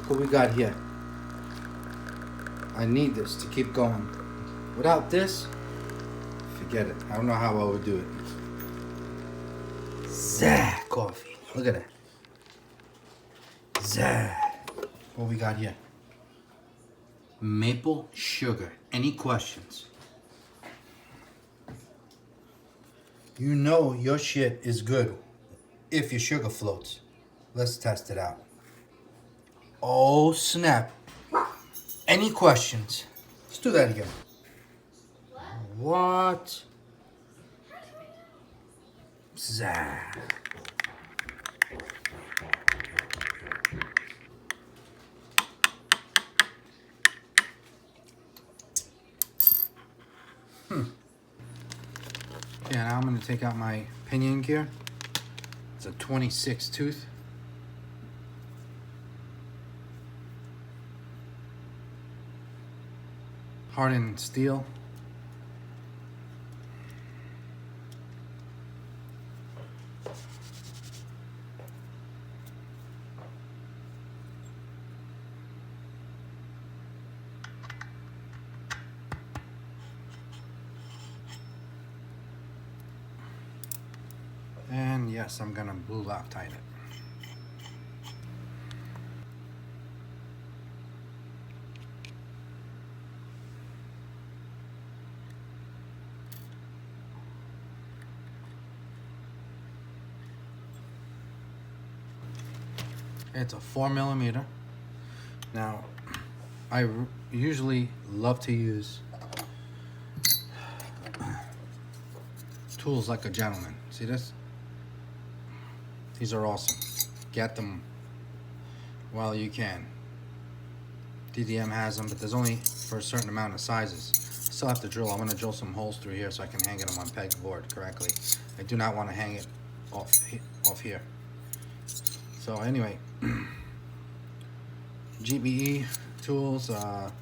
Look what we got here. I need this to keep going. Without this, forget it. I don't know how I would do it. Zah, coffee. Look at that. Zah. What we got here? Maple sugar. Any questions? You know your shit is good if your sugar floats. Let's test it out. Oh snap. Any questions? Let's do that again. What? Zah. Yeah, now I'm going to take out my pinion gear. It's a 26 tooth. Hardened steel. And yes, I'm gonna blue Loctite it. It's a 4mm. Now, I usually love to use tools like a gentleman. See this? These are awesome. Get them while you can. DDM has them, but there's only for a certain amount of sizes. Still have to drill. I'm going to drill some holes through here so I can hang it on my pegboard correctly. I do not want to hang it off here. So anyway, GBE tools. Got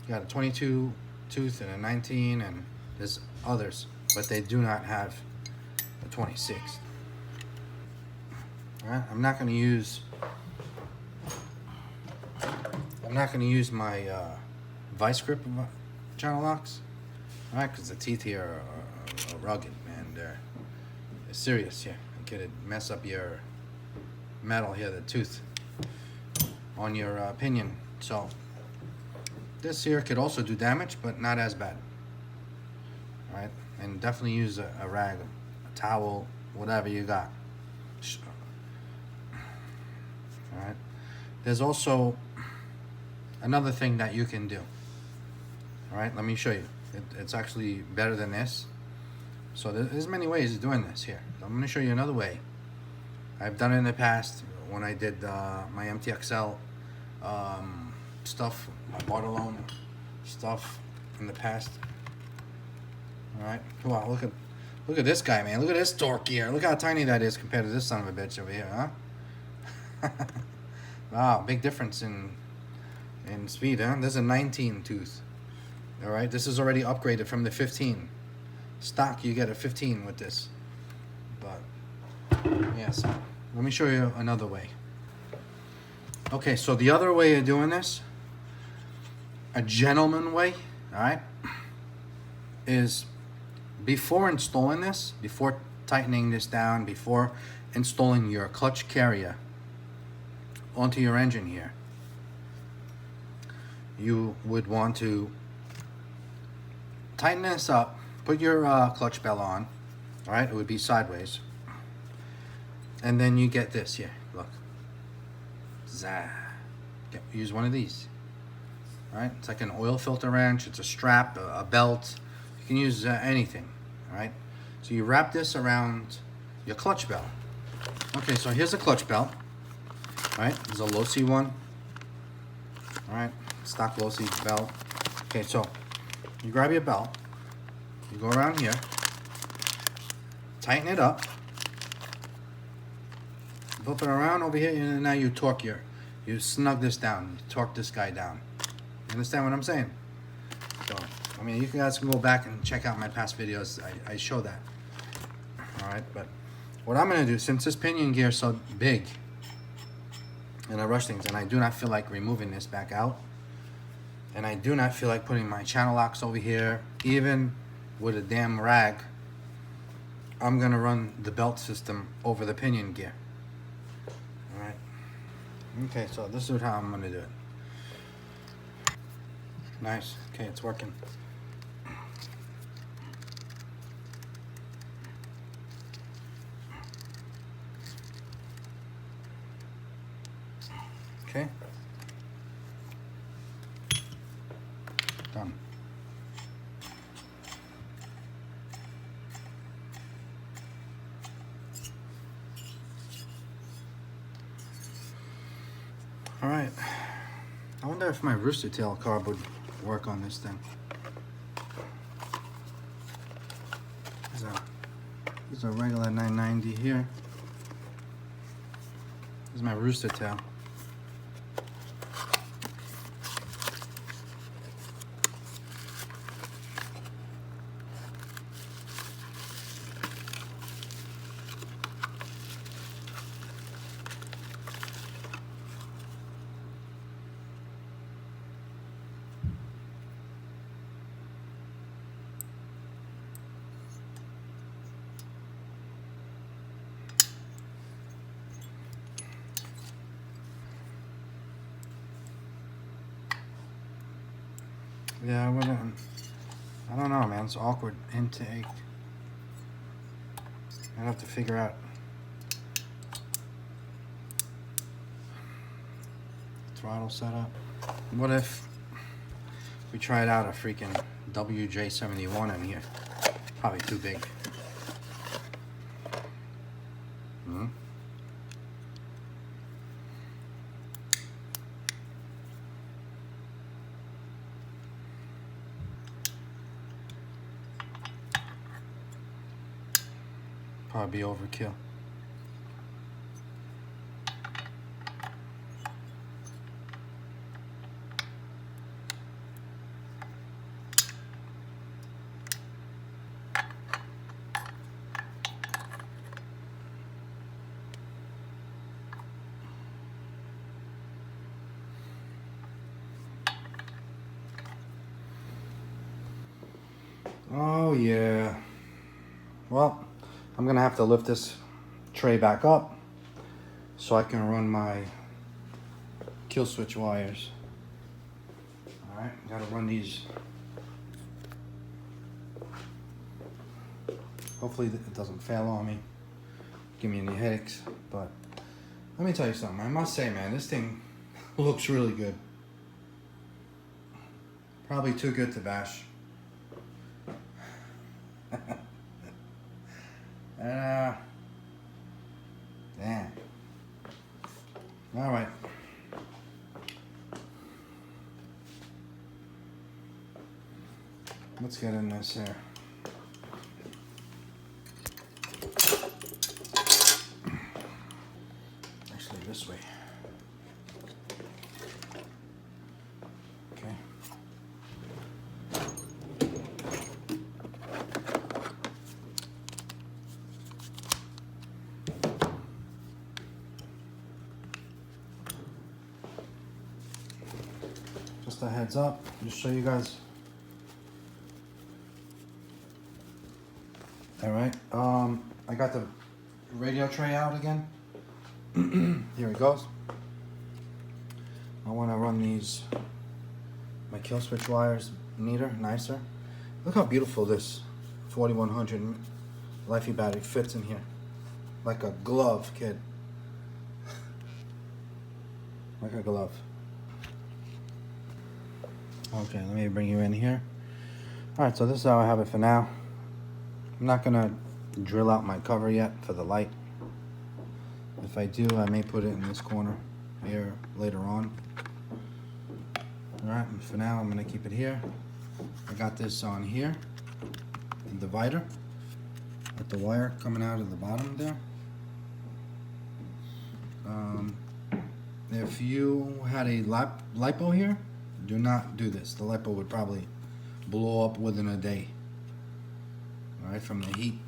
a 22 tooth and a 19, and there's others, but they do not have a 26. Alright, I'm not going to use my vice grip channel locks. Alright, because the teeth here are rugged, man. They're serious. Yeah, it could mess up your metal here, the tooth on your pinion. So this here could also do damage, but not as bad. Alright, and definitely use a rag, a towel, whatever you got. Alright, there's also another thing that you can do. Alright, let me show you. It's actually better than this. So there's many ways of doing this here. I'm going to show you another way. I've done it in the past when I did my MTXL stuff, my Bartolone stuff in the past. Alright, wow, look at this guy, man. Look at this torque here. Look how tiny that is compared to this son of a bitch over here, huh? Wow, big difference in speed, huh? There's a 19 tooth. Alright, this is already upgraded from the 15. Stock, you get a 15 with this. But, yeah, so let me show you another way. Okay, so the other way of doing this, a gentleman way, alright, is before installing this, before tightening this down, before installing your clutch carrier onto your engine here, you would want to tighten this up, put your clutch bell on, all right, it would be sideways, and then you get this here, look, zah, use one of these, all right, it's like an oil filter wrench, it's a strap, a belt, you can use anything, all right, so you wrap this around your clutch bell. Okay, so here's a clutch belt. All right, there's a Losi one. All right, stock Losi belt. Okay, so you grab your belt, you go around here, tighten it up, flip it around over here, and now you torque you snug this down, you torque this guy down. You understand what I'm saying? So, I mean, you guys can go back and check out my past videos. I show that. All right, but what I'm gonna do, since this pinion gear is so big, and I rush things, and I do not feel like removing this back out, and I do not feel like putting my channel locks over here. Even with a damn rag, I'm gonna run the belt system over the pinion gear. All right. Okay, so this is how I'm gonna do it. Nice. Okay, it's working. Okay. Done. All right. I wonder if my rooster tail carb would work on this thing. There's a regular 990 here. This is my rooster tail. Yeah, I don't know, man. It's awkward intake. I'd have to figure out throttle setup. What if we tried out a freaking WJ71 in here? Probably too big. Probably be overkill. Oh yeah. Well, I'm gonna have to lift this tray back up so I can run my kill switch wires. All right, gotta run these. Hopefully it doesn't fail on me, give me any headaches. But let me tell you something. I must say, man, this thing looks really good. Probably too good to bash. Damn. All right. Let's get in this here. Actually, this way. Okay. Just a heads up, just show you guys. All right, I got the radio tray out again. Here it goes. I want to run these, my kill switch wires neater, nicer. Look how beautiful this 4100 Lifey battery fits in here. Like a glove, kid. Like a glove. Okay, let me bring you in here. All right, so this is how I have it for now. I'm not gonna drill out my cover yet for the light. If I do, I may put it in this corner here later on. All right, and for now, I'm gonna keep it here. I got this on here, the divider, with the wire coming out of the bottom there. If you had a lipo here, do not do this. The lipo would probably blow up within a day. All right, from the heat.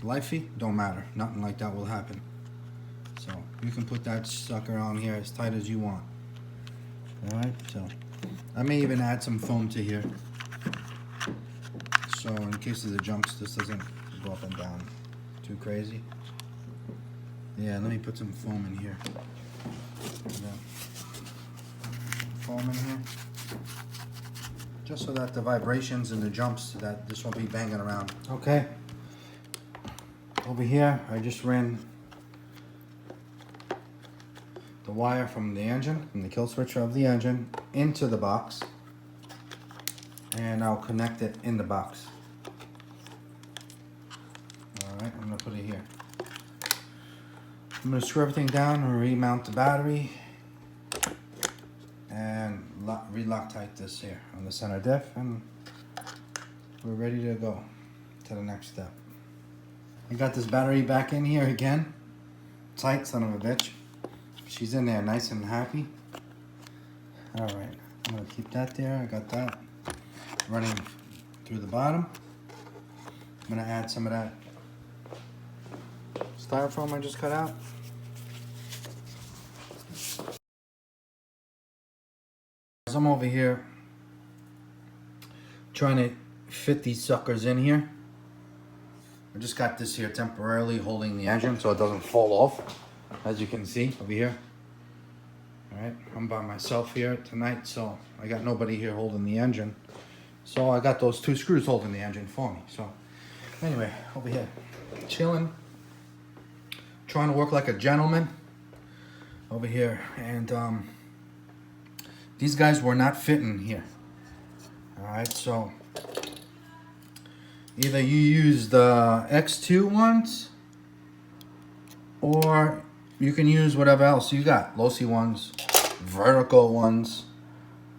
Lifey, don't matter. Nothing like that will happen. So you can put that sucker on here as tight as you want. Alright, so I may even add some foam to here. So in case of the jumps, this doesn't go up and down too crazy. Yeah, let me put some foam in here. Foam in here. Just so that the vibrations and the jumps, that this won't be banging around. Okay. Over here, I just ran the wire from the engine, from the kill switch of the engine, into the box. And I'll connect it in the box. Alright, I'm going to put it here. I'm going to screw everything down and remount the battery. And re-Loctite this here on the center diff. And we're ready to go to the next step. I got this battery back in here again. Tight, son of a bitch. She's in there nice and happy. Alright, I'm going to keep that there. I got that running through the bottom. I'm going to add some of that styrofoam I just cut out. As I'm over here trying to fit these suckers in here, I just got this here temporarily holding the engine so it doesn't fall off, as you can see over here. Alright, I'm by myself here tonight, so I got nobody here holding the engine. So I got those two screws holding the engine for me. So anyway, over here, chilling, trying to work like a gentleman over here. And these guys were not fitting here. Alright, so either you use the X2 ones, or you can use whatever else you got. Losi ones, vertical ones.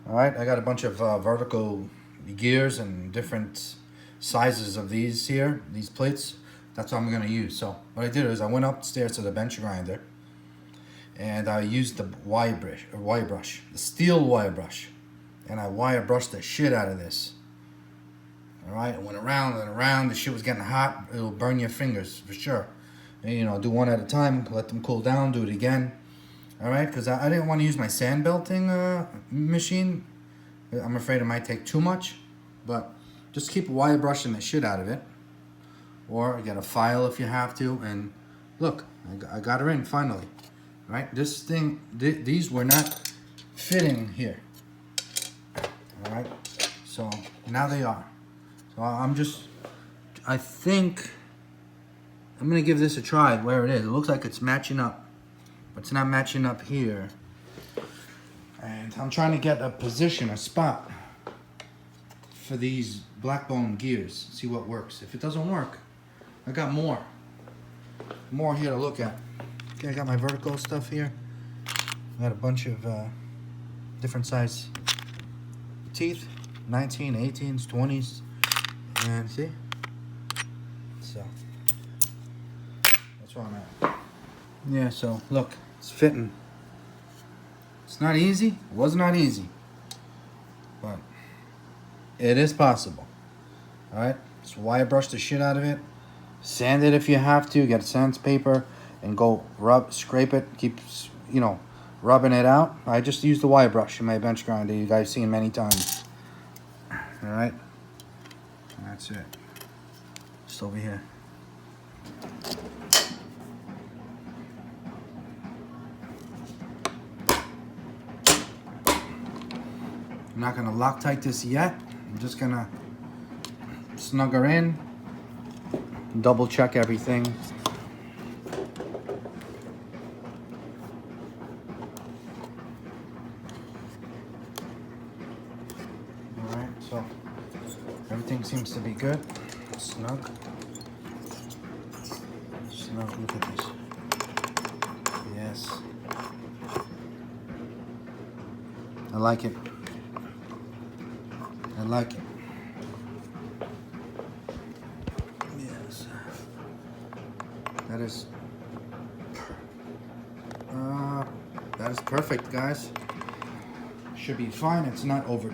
Alright, I got a bunch of vertical gears and different sizes of these here, these plates. That's what I'm going to use. So what I did is I went upstairs to the bench grinder and I used the wire brush, the steel wire brush, and I wire brushed the shit out of this. Alright, it went around and around. The shit was getting hot. It'll burn your fingers for sure. And, you know, do one at a time, let them cool down, do it again. Alright, because I didn't want to use my sand belting machine. I'm afraid it might take too much, but just keep wire brushing the shit out of it. Or get a file if you have to. And look, I got her in finally. Right, this thing, these were not fitting here. Alright, so now they are. So I think I'm gonna give this a try where it is. It looks like it's matching up, but it's not matching up here. And I'm trying to get a position, a spot for these black bone gears. See what works. If it doesn't work, I got more here to look at. Okay, I got my vertical stuff here. I got a bunch of different size teeth, 19, 18s, 20s, and see? So, that's where I'm at. Yeah, so look, it's fitting. It's not easy. It was not easy, but it is possible. Alright, just wire brush the shit out of it. Sand it if you have to. Get sandpaper and go scrape it. Keep, you know, rubbing it out. I just used the wire brush in my bench grinder. You guys seen many times. Alright, that's it. Just over here. I'm not gonna Loctite this yet. I'm just gonna snug her in, double check everything. Alright, so everything seems to be good. Snug. Snug, look at this. Yes. I like it. I like it. Yes. That is perfect, guys. Should be fine. It's not over.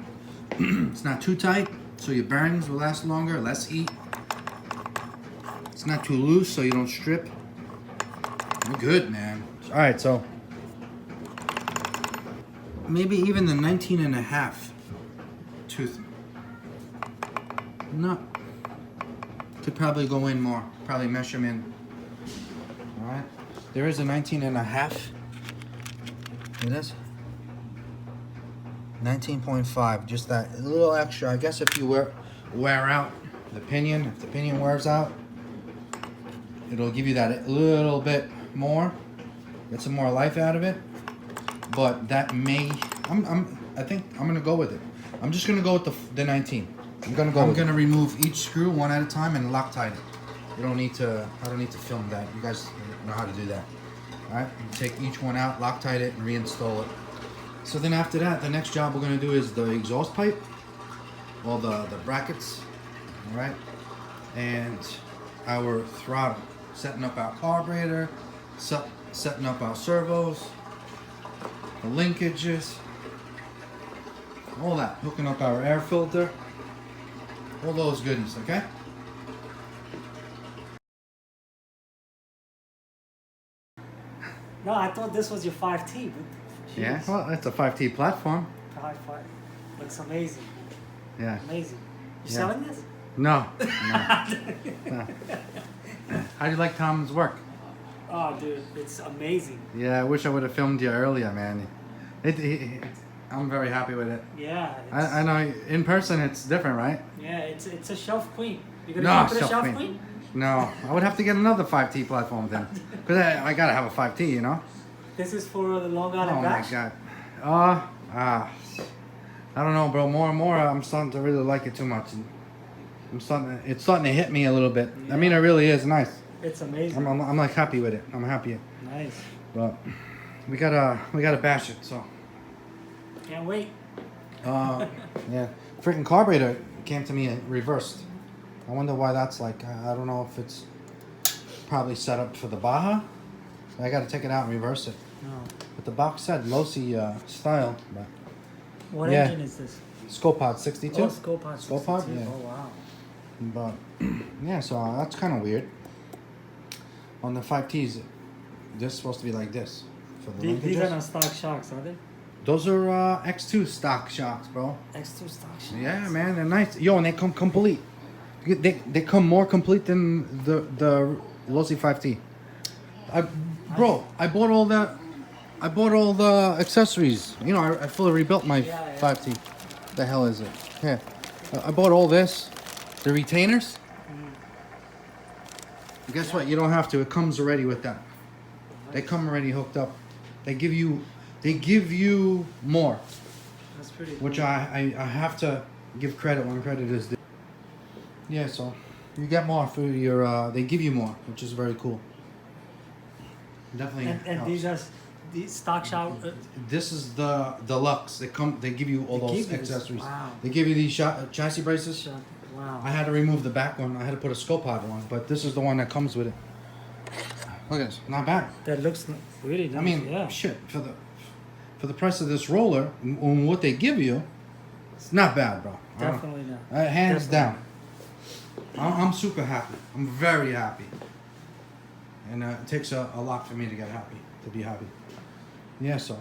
It's not too tight, so your bearings will last longer, less heat. It's not too loose, so you don't strip. We're good, man. All right, so maybe even the 19 and a half tooth. No. Could probably go in more. Probably mesh them in. All right. There is a 19 and a half. It is 19.5. Just that little extra. I guess if you wear out the pinion, if the pinion wears out, it'll give you that little bit more. Get some more life out of it. But that may. I think I'm gonna go with it. I'm just gonna go with the 19. I'm gonna remove each screw one at a time and Loctite it. You don't need to. I don't need to film that. You guys know how to do that. All right. Take each one out, Loctite it, and reinstall it. So then after that, the next job we're gonna do is the exhaust pipe, all the brackets, all right, and our throttle, setting up our carburetor, setting up our servos, the linkages, all that, hooking up our air filter, all those goodies, okay? No, I thought this was your 5T. But Yeah, well, it's a 5T platform. 5. Looks amazing. Yeah. Amazing. You Yeah. selling this? No. No. How do you like Tom's work? Oh, dude, it's amazing. Yeah, I wish I would have filmed you earlier, man. I'm very happy with it. Yeah. I know in person it's different, right? Yeah, it's a shelf queen. You No, gonna keep it a shelf shelf queen. queen? No, I would have to get another 5T platform then. Because I gotta have a 5T, you know? This is for the Long Island Oh my batch? god. I don't know, bro. More and more, I'm starting to really like it too much. It's starting to hit me a little bit. Yeah. I mean, it really is nice. It's amazing. I'm like happy with it. I'm happy. Nice. But we gotta bash it. So Can't wait. yeah, freaking carburetor came to me reversed. I wonder why that's like. I don't know if it's probably set up for the Baja. I gotta take it out and reverse it. No. But the box said Losi style. But What Yeah. engine is this? SkoPod 62. Oh, SkoPod. SkoPod, 62. yeah. Oh, wow. But yeah, so that's kind of weird. On the 5Ts, this is supposed to be like this for the These are linkages. not stock shocks, are they? Those are X2 stock shocks, bro. X2 stock shocks. Yeah, man, they're nice. Yo, and they come complete. They come more complete than the Losi 5T. I bought all the accessories. You know, I fully rebuilt my Yeah. 5T. The hell is it? Here, I bought all this. The retainers. Guess what? You don't have to. It comes already with that. They come already hooked up. They give you more, That's pretty cool. which I have to give credit when credit is due. Yeah, so you get more for your. They give you more, which is very cool. Definitely. And helps. these are these stock shock. This is the deluxe. They give you all They those give you this. accessories. Wow. They give you these chassis braces. Wow. I had to remove the back one. I had to put a SkoPod one, but this is the one that comes with it. Look at this, not bad. That looks really nice. I mean, yeah. shit for the price of this roller and what they give you, it's not bad, bro. Definitely not. Hands Definitely. down. I'm super happy. I'm very happy, and it takes a lot for me to get happy, to be happy. Yeah, so